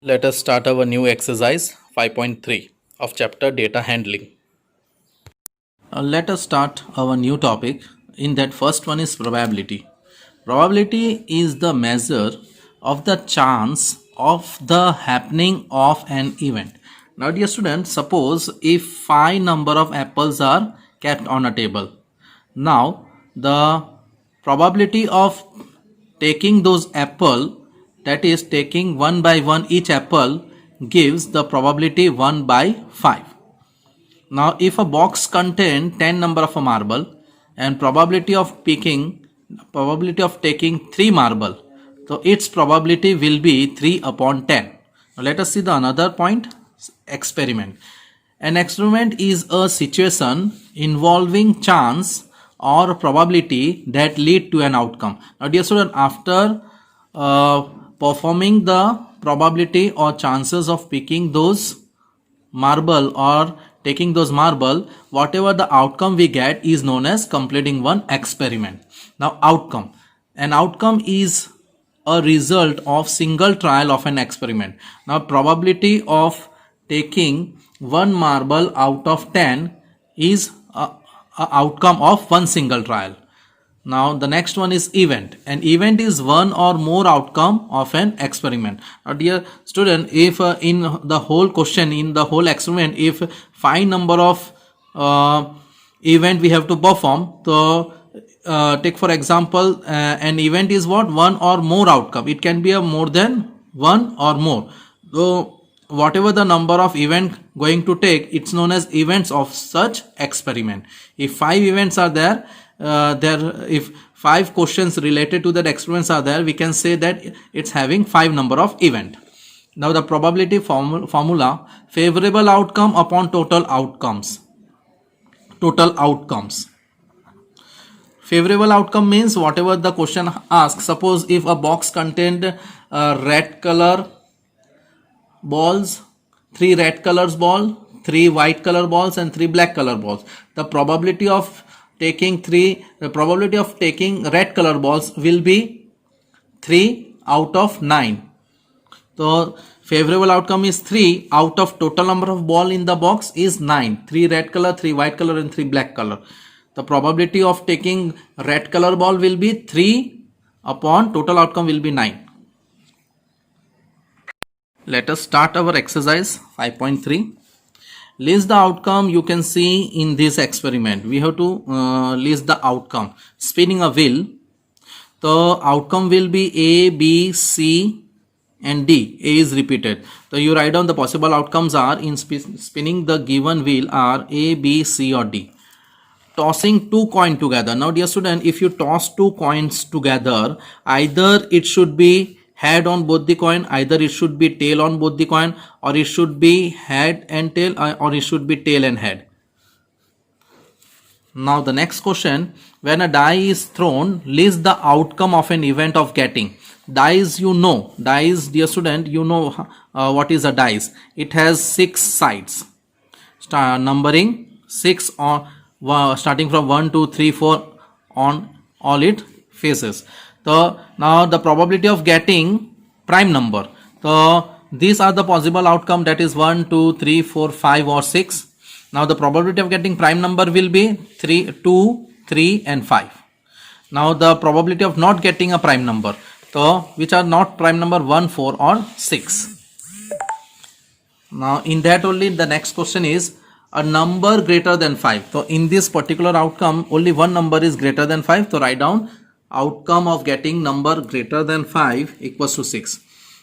Let us start our new exercise 5.3 of chapter data handling. Let us start our new topic. In that, first one is probability. Probability is the measure of the chance of the happening of an event. Now dear students, suppose if 5 number of apples are kept on a table. Now the probability of taking those apple, that is taking one by one each apple, gives the probability 1 by 5. Now if a box contain 10 number of a marble and probability of taking 3 marble, so its probability will be 3 upon 10. Now let us see the another point, experiment. An experiment is a situation involving chance or probability that lead to an outcome. Now dear student, after performing the probability or chances of picking those marble or taking those marble, whatever the outcome we get is known as completing one experiment. Now outcome, an outcome is a result of single trial of an experiment. Now probability of taking one marble out of 10 is a outcome of one single trial. Now the next one is event. An event is one or more outcome of an experiment. Now dear student, if in the whole question, in the whole experiment, if 5 number of event we have to perform, so take for example an event is what, one or more outcome. It can be a more than one or more. So whatever the number of event going to take, it's known as events of such experiment. If 5 events are there, if 5 questions related to that experiments are there, we can say that it's having 5 number of event. Now the probability formula, favorable outcome upon total outcomes. Favorable outcome means whatever the question asks. Suppose if a box contained red color balls, 3 red colors ball, 3 white color balls and 3 black color balls, the probability of taking red color balls will be 3 out of 9. So favorable outcome is 3 out of total number of ball in the box is 9. 3 red color, 3 white color and 3 black color. The probability of taking red color ball will be 3 upon total outcome will be 9. Let us start our exercise 5.3. List the outcome you can see in this experiment. We have to list the outcome. Spinning a wheel, the outcome will be A, B, C and D. A is repeated. So you write down the possible outcomes are in spinning the given wheel are A, B, C or D. Tossing 2 coins together. Now dear student, if you toss 2 coins together, either it should be head on both the coin, either it should be tail on both the coin, or it should be head and tail, or it should be tail and head. Now the next question, when a die is thrown, list the outcome of an event of getting. Dice, you know, dice, dear student, you know what is a dice. It has 6 sides, numbering 6 on starting from 1, 2, 3, 4 on all its faces. So now the probability of getting prime number. So these are the possible outcome, that is 1, 2, 3, 4, 5 or 6. Now the probability of getting prime number will be 3, 2, 3 and 5. Now the probability of not getting a prime number, so which are not prime number, 1, 4 or 6. Now in that only the next question is a number greater than 5. So in this particular outcome only one number is greater than 5. So write down outcome of getting number greater than 5 equals to 6.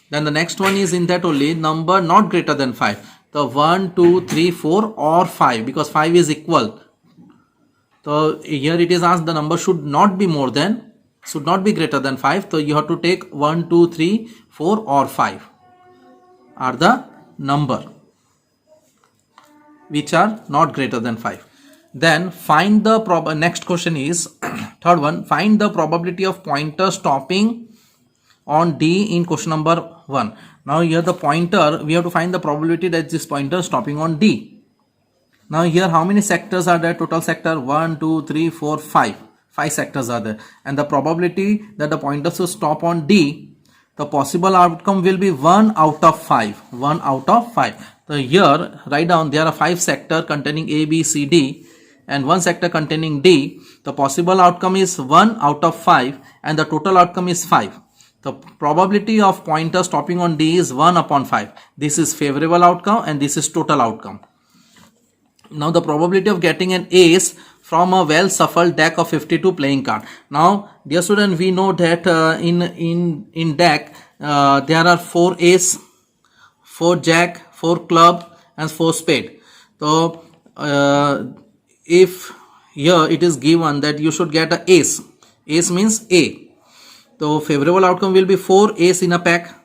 Then the next one is in that only number not greater than 5. So 1, 2, 3, 4 or 5, because 5 is equal. So here it is asked the number should not be greater than 5. So you have to take 1, 2, 3, 4 or 5 are the number which are not greater than 5. Then find the next question is third one, find the probability of pointer stopping on D in question number 1. Now here the pointer, we have to find the probability that this pointer stopping on D. Now here how many sectors are there? Total sector 1, 2, 3, 4, 5. 5 sectors are there, and the probability that the pointer should stop on D the possible outcome will be 1 out of 5. 1 out of 5. So here write down there are 5 sectors containing A, B, C, D and 1 sector containing D. The possible outcome is 1 out of 5 and the total outcome is 5. The probability of pointer stopping on D is 1 upon 5. This is favorable outcome and this is total outcome. Now the probability of getting an ace from a well shuffled deck of 52 playing card. Now dear student, we know that in deck there are 4 ace, 4 jack, 4 club and 4 spade. So if here it is given that you should get a ace, ace means A. So favorable outcome will be 4 ace in a pack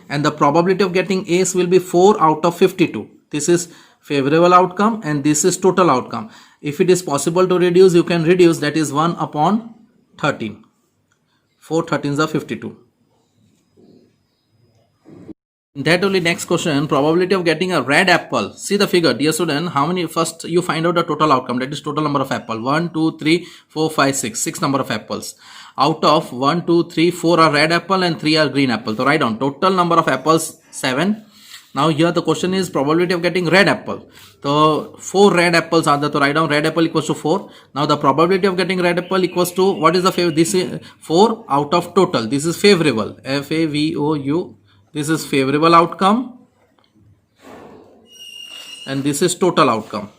and the probability of getting ace will be 4 out of 52. This is favorable outcome and this is total outcome. If it is possible to reduce, you can reduce, that is 1 upon 13. 4 13s are 52. That only next question, probability of getting a red apple. See the figure, dear student, how many, first you find out the total outcome, that is total number of apple. 1, 2, 3, 4, 5, 6. 6 number of apples. Out of 1, 2, 3, 4 are red apple and 3 are green apple. So write down total number of apples 7. Now here the question is probability of getting red apple. So 4 red apples are there. So write down red apple equals to 4. Now the probability of getting red apple equals to, what is the favor? This is 4 out of total. This is favorable. F-A-V-O-U. This is favorable outcome. And this is total outcome.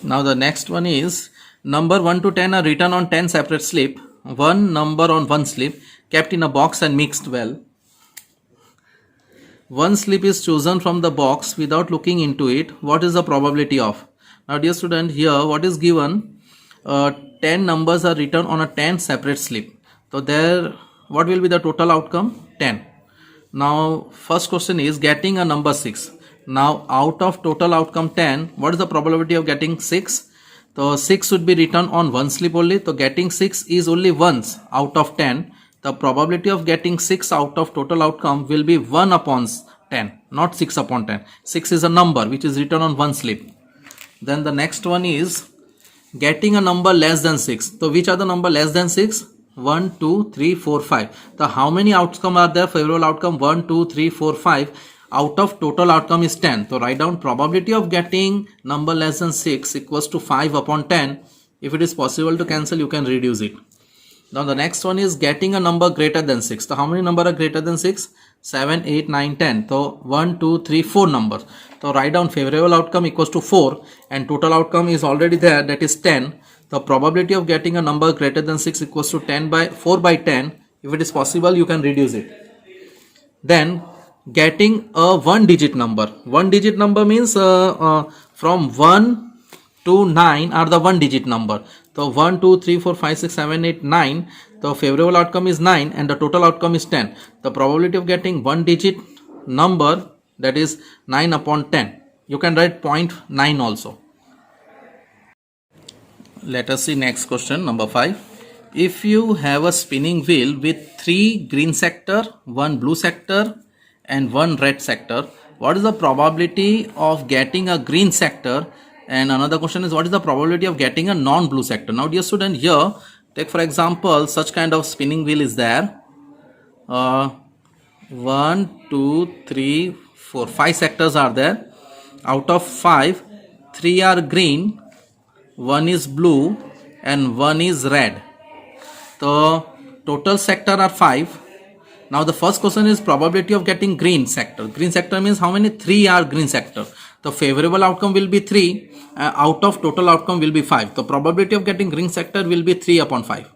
Now the next one is number 1 to 10 are written on 10 separate slip. One number on one slip kept in a box and mixed well. One slip is chosen from the box without looking into it. What is the probability of? Now dear student, here what is given? 10 numbers are written on a 10 separate slip. So there, what will be the total outcome? 10. Now first question is getting a number 6. Now out of total outcome 10, what is the probability of getting 6? So 6 should be written on one slip only. So getting 6 is only once out of 10. The probability of getting 6 out of total outcome will be 1 upon 10, not 6 upon 10. 6 is a number which is written on one slip. Then the next one is getting a number less than 6. So which are the number less than 6? 1, 2, 3, 4, 5. So how many outcomes are there? Favorable outcome 1, 2, 3, 4, 5. Out of total outcome is 10. So write down probability of getting number less than 6 equals to 5 upon 10. If it is possible to cancel, you can reduce it. Now the next one is getting a number greater than 6. So how many number are greater than 6? 7, 8, 9, 10. So 1, 2, 3, 4 numbers. So write down favorable outcome equals to 4 and total outcome is already there, that is 10. The probability of getting a number greater than 6 equals to 4 by 10. If it is possible, you can reduce it. Then getting a one digit number. One digit number means from 1 to 9 are the one digit number. So 1, 2, 3, 4, 5, 6, 7, 8, 9. The favorable outcome is 9 and the total outcome is 10. The probability of getting one digit number, that is 9 upon 10. You can write 0.9 also. Let us see next question, number 5. If you have a spinning wheel with 3 green sector, 1 blue sector and 1 red sector, what is the probability of getting a green sector? And another question is what is the probability of getting a non-blue sector? Now dear student, here take for example such kind of spinning wheel is there. 1, 2, 3, 4, 5 sectors are there. Out of 5, 3 are green, 1 is blue and 1 is red. So total sector are 5. Now the first question is probability of getting green sector. Green sector means how many? 3 are green sector. The favorable outcome will be 3. Out of total outcome will be 5. The probability of getting green sector will be 3 upon 5.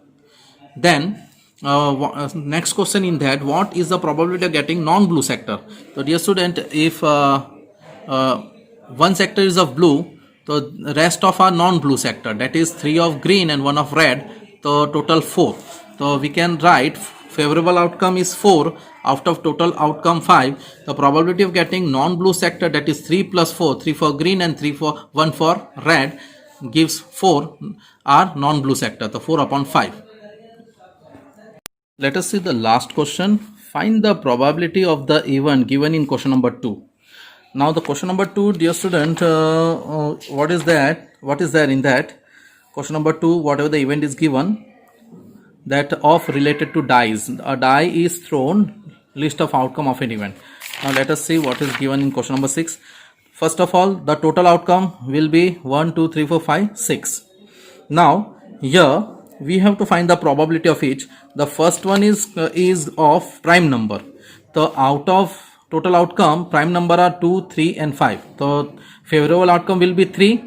Then next question in that, what is the probability of getting non-blue sector? So dear student, if one sector is of blue, so the rest of our non-blue sector, that is 3 of green and 1 of red, so total 4. So we can write favorable outcome is 4 out of total outcome 5. The probability of getting non-blue sector, that is 3 plus 4, 3 for green and 1 for red, gives 4 are non-blue sector, the 4 upon 5. Let us see the last question. Find the probability of the event given in question number 2. Now the question number 2, dear student, what is that? What is there in that? Question number 2, whatever the event is given, that of related to dice. A die is thrown, list of outcome of an event. Now let us see what is given in question number 6. First of all, the total outcome will be 1, 2, 3, 4, 5, 6. Now here we have to find the probability of each. The first one is of prime number. So out of total outcome, prime number are 2, 3 and 5. So favorable outcome will be 3.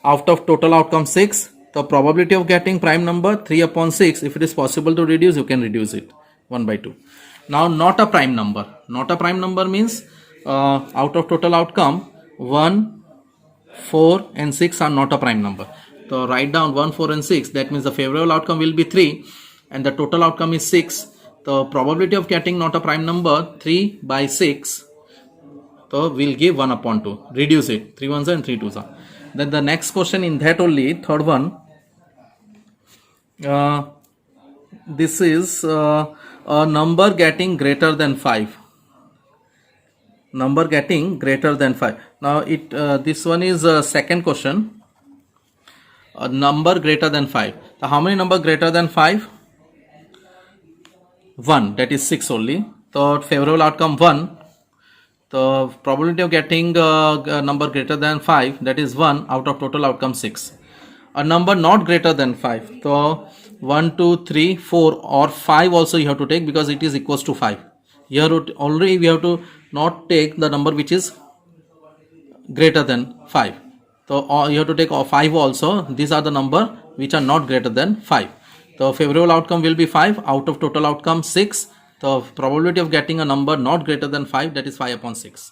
Out of total outcome 6. The probability of getting prime number 3 upon 6. If it is possible to reduce, you can reduce it 1 by 2. Now not a prime number. Not a prime number means out of total outcome 1, 4 and 6 are not a prime number. So write down 1, 4 and 6. That means the favorable outcome will be 3 and the total outcome is 6. The probability of getting not a prime number 3 by 6. So we'll give 1 upon 2. Reduce it. 3 ones and 3 twos are. Then the next question in that only, third one. This is a number getting greater than 5. Number getting greater than 5. Now this one is a second question. A number greater than 5. So how many number greater than 5? 1. That is 6 only. So favorable outcome 1. The probability of getting a number greater than 5, that is 1 out of total outcome 6. A number not greater than 5. So 1, 2, 3, 4 or 5 also you have to take because it is equals to 5. Here already we have to not take the number which is greater than 5. So you have to take 5 also. These are the number which are not greater than 5. The favorable outcome will be 5 out of total outcome 6. The probability of getting a number not greater than 5, that is 5 upon 6.